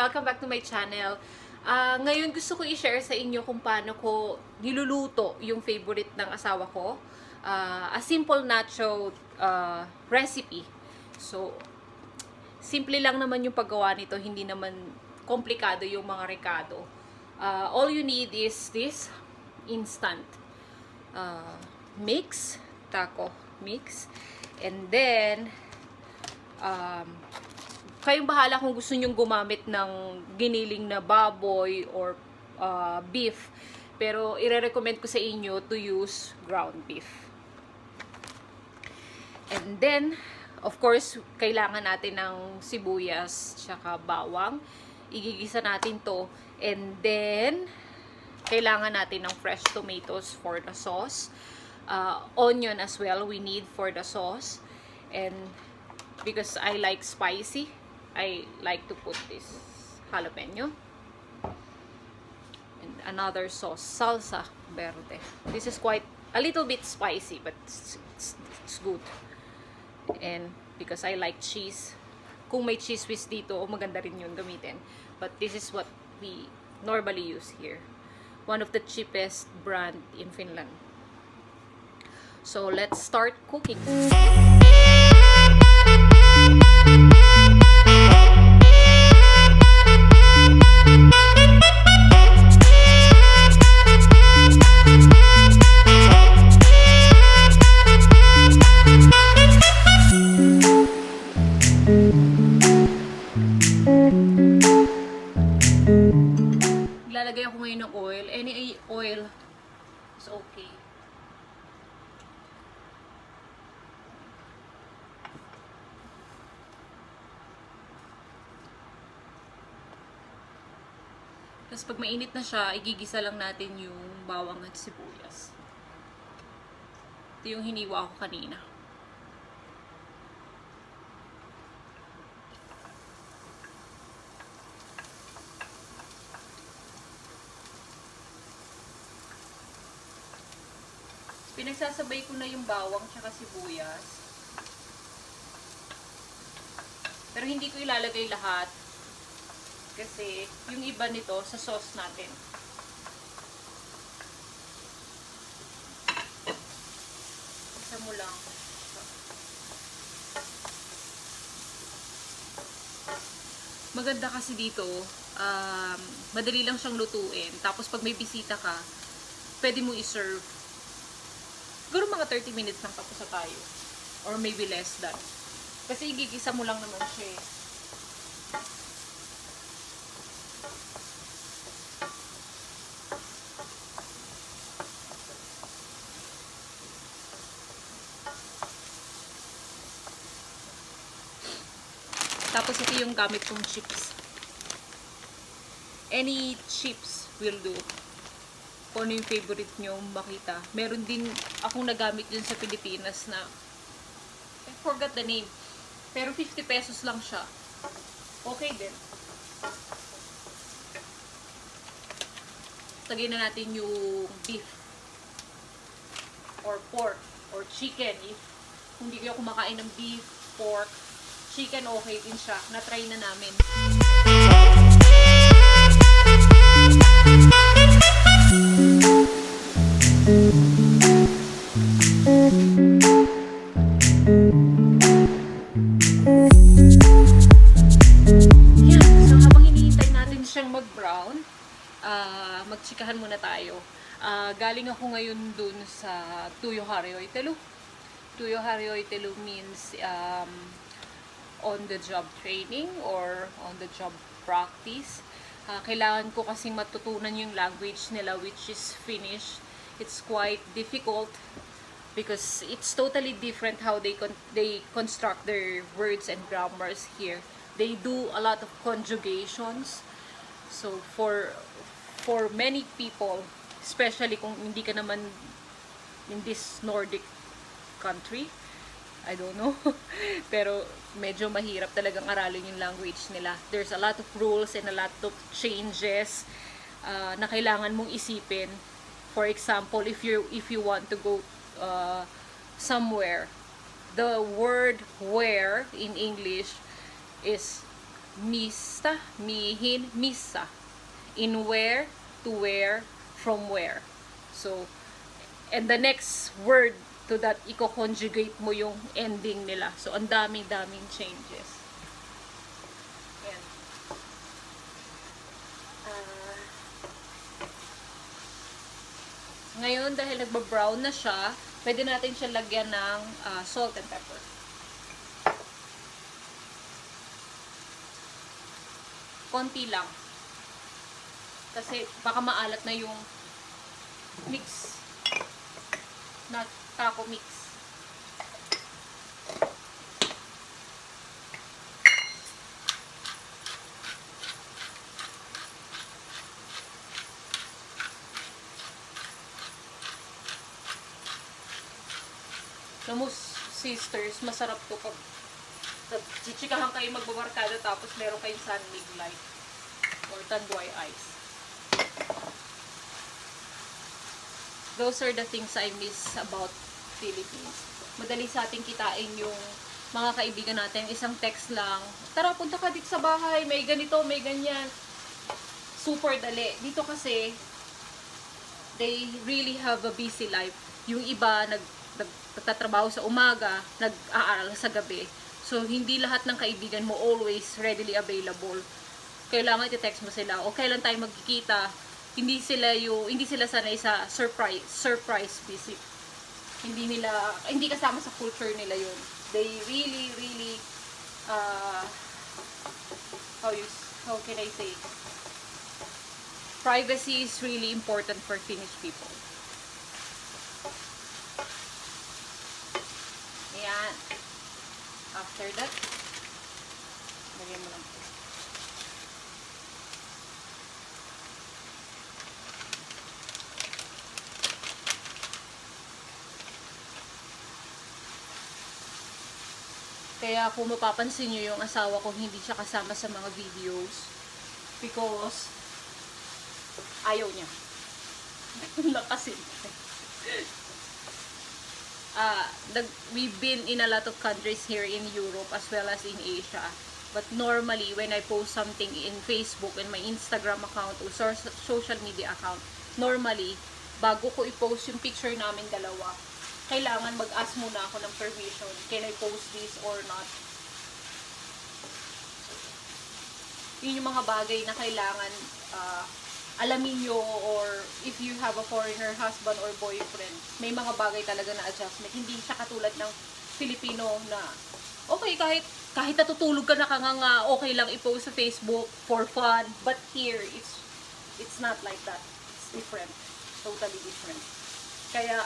Welcome back to my channel. Ngayon gusto ko i-share sa inyo kung paano ko niluluto yung favorite ng asawa ko. A simple nacho recipe. So, simple lang naman yung paggawa nito. Hindi naman komplikado yung mga rekado. All you need is this instant mix, taco mix. And then, kayong bahala kung gusto nyong gumamit ng giniling na baboy or beef. Pero ire-recommend ko sa inyo to use ground beef. And then, of course, kailangan natin ng sibuyas tsaka bawang. Igigisa natin to. And then, kailangan natin ng fresh tomatoes for the sauce. Onion as well, we need for the sauce. And because I like spicy, I like to put this jalapeno. And another sauce, salsa verde. This is quite a little bit spicy, but it's good. And because I like cheese, kung may cheese whiz dito, maganda rin yun gamitin. But this is what we normally use here. One of the cheapest brand in Finland. So let's start cooking. Lalagay ako ngayon ng oil. Any oil is okay. Tapos pag mainit na siya, igigisa lang natin yung bawang at sibuyas. Ito yung hiniwa ko kanina. Pinagsasabay ko na yung bawang tsaka sibuyas. Pero hindi ko ilalagay lahat. Kasi yung iba nito sa sauce natin. Isa mo lang. Maganda kasi dito, madali lang siyang lutuin. Tapos pag may bisita ka, pwede mo i-serve. Siguro mga 30 minutes lang tapos na tayo. Or maybe less than. Kasi igigisa mo lang naman siya eh. Tapos ito yung gamit kong chips. Any chips will do. Kung ano yung favorite nyo makita. Meron din akong nagamit dun sa Pilipinas na I forgot the name. Pero 50 pesos lang siya. Okay din. Lagyan na natin yung beef or pork or chicken. If hindi kayo kumakain ng beef, pork, chicken, okay din siya. Na-try na namin. Yan. So, habang hinihintay natin siyang mag-brown, magchikahan muna tayo. Galing ako ngayon dun sa Tuyo-Harjoittelu. Tuyo-Harjoittelu means on-the-job training or on-the-job practice. Kailangan ko kasing matutunan yung language nila, which is Finnish. It's quite difficult because it's totally different how they construct their words and grammars here. They do a lot of conjugations. So for many people, especially kung hindi ka naman in this Nordic country, I don't know. Pero medyo mahirap talagang aralin yung language nila. There's a lot of rules and a lot of changes na kailangan mong isipin. For example, if you want to go somewhere, the word where in English is mista, mihin, misa. In where, to where, from where. So, and the next word to that, i-conjugate mo yung ending nila. So, ang daming changes. Ayan. Ngayon, dahil nagba-brown na siya, pwede natin siya lagyan ng salt and pepper. Konti lang. Kasi baka maalat na yung mix. Na taco mix. Alam mo, sisters, masarap to pag chichikahan kayo magbabarkada tapos meron kayong sunmig light or tanduay ice. Those are the things I miss about Philippines. Madali sa ating kitain yung mga kaibigan natin. Isang text lang, tara, punta ka dito sa bahay, may ganito, may ganyan. Super dali. Dito kasi, they really have a busy life. Yung iba, nagtatrabaho sa umaga, nag-aaral sa gabi. So, hindi lahat ng kaibigan mo always readily available. Kailangan i-text mo sila, o kailan tayo magkikita. Hindi sila sanay sa surprise visit. Hindi kasama sa culture nila yun. They really how can I say? Privacy is really important for Finnish people. Ayan. After that, lagyan mo lang po. Kaya kung mapapansin nyo yung asawa ko, hindi siya kasama sa mga videos because ayaw niya. Lakasin. We've been in a lot of countries here in Europe as well as in Asia. But normally, when I post something in Facebook and my Instagram account or social media account, normally, bago ko i-post yung picture namin dalawa, kailangan mag-ask muna ako ng permission. Can I post this or not? Yun yung mga bagay na kailangan alamin nyo, or if you have a foreigner husband or boyfriend, may mga bagay talaga na adjustment. Hindi siya katulad ng Filipino na okay, kahit natutulog ka na nga, okay lang i-post sa Facebook for fun. But here, it's not like that. It's different. Totally different. Kaya,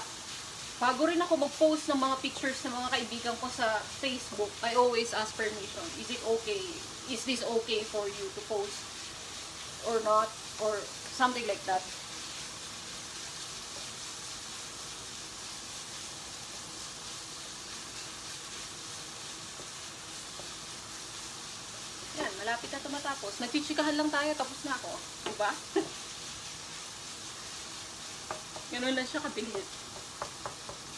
bago rin ako mag-post ng mga pictures ng mga kaibigan ko sa Facebook, I always ask permission. Is it okay? Is this okay for you to post or not? Or something like that. Yan, malapit na ito matapos. Nagchichikahan lang tayo, tapos na ako. Diba? Ganun lang siya kabilis.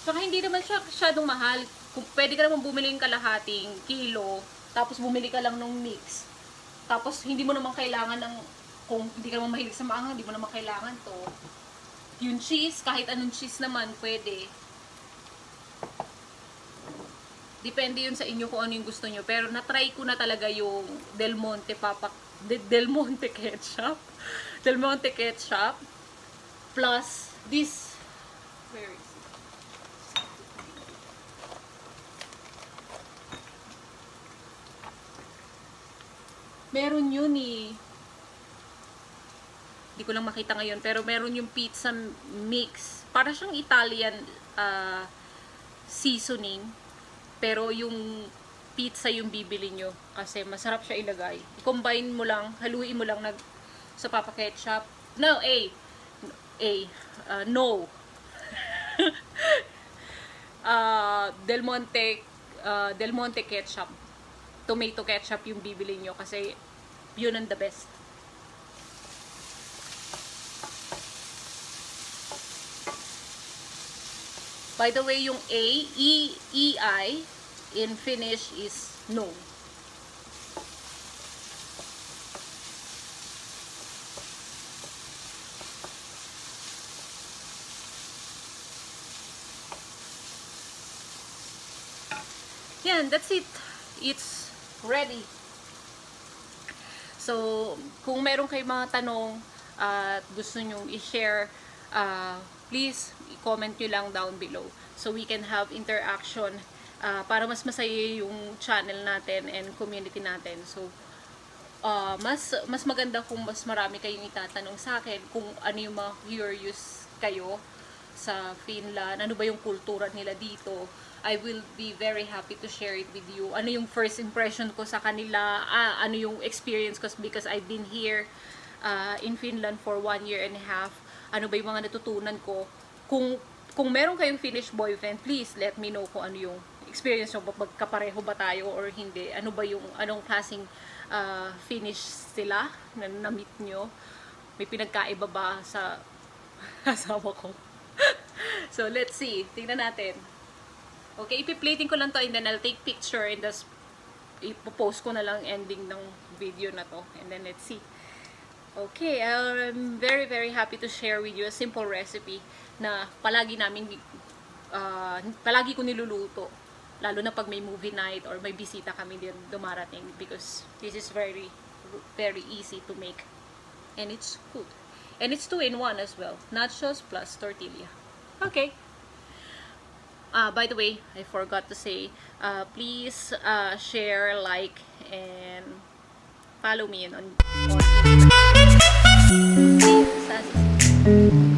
Saka hindi naman siya masyadong mahal. Kung pwede ka naman bumili ng kalahating kilo, tapos bumili ka lang ng mix. Tapos hindi mo naman kailangan ng, kung hindi ka naman mahilig sa maanghang, hindi mo naman kailangan to. Yung cheese, kahit anong cheese naman, pwede. Depende yun sa inyo kung ano yung gusto nyo. Pero na-try ko na talaga yung Del Monte ketchup. Del Monte ketchup. Plus, this, where is it? Meron yun eh. Hindi ko lang makita ngayon, pero meron yung pizza mix. Para siyang Italian seasoning, pero yung pizza yung bibili nyo kasi masarap siya ilagay. I-combine mo lang, haluin mo lang sa papa ketchup. No, no. Del Monte ketchup. Tomato ketchup yung bibili nyo kasi yun ang the best. By the way, yung EI in Finnish is no. Ayan, that's it. It's ready. So, kung meron kayong mga tanong at gusto nyo i-share, please i-comment nyo lang down below so we can have interaction para mas masaya yung channel natin and community natin. So, mas maganda kung mas marami kayong itatanong sa akin kung ano yung mga curious kayo sa Finland, ano ba yung kultura nila dito. I will be very happy to share it with you. Ano yung first impression ko sa kanila, ano yung experience ko because I've been here in Finland for 1.5 years. Ano ba yung mga natutunan ko. Kung meron kayong Finnish boyfriend, please let me know kung ano yung experience nyo, magkapareho ba tayo or hindi. Ano ba yung, anong klaseng Finnish sila na na-meet nyo. May pinagkaiba ba sa asawa ko. So, let's see. Tingnan natin. Okay, ipi-plating ko lang to and then I'll take picture and thus ipopost ko na lang ending ng video na to. And then let's see. Okay, I'm very very happy to share with you a simple recipe na palagi ko niluluto. Lalo na pag may movie night or may bisita kami din dumarating because this is very very easy to make. And it's good. And it's 2-in-1 as well. Nachos plus tortilla. Okay. By the way, I forgot to say, please share, like, and follow me on Sassysisters.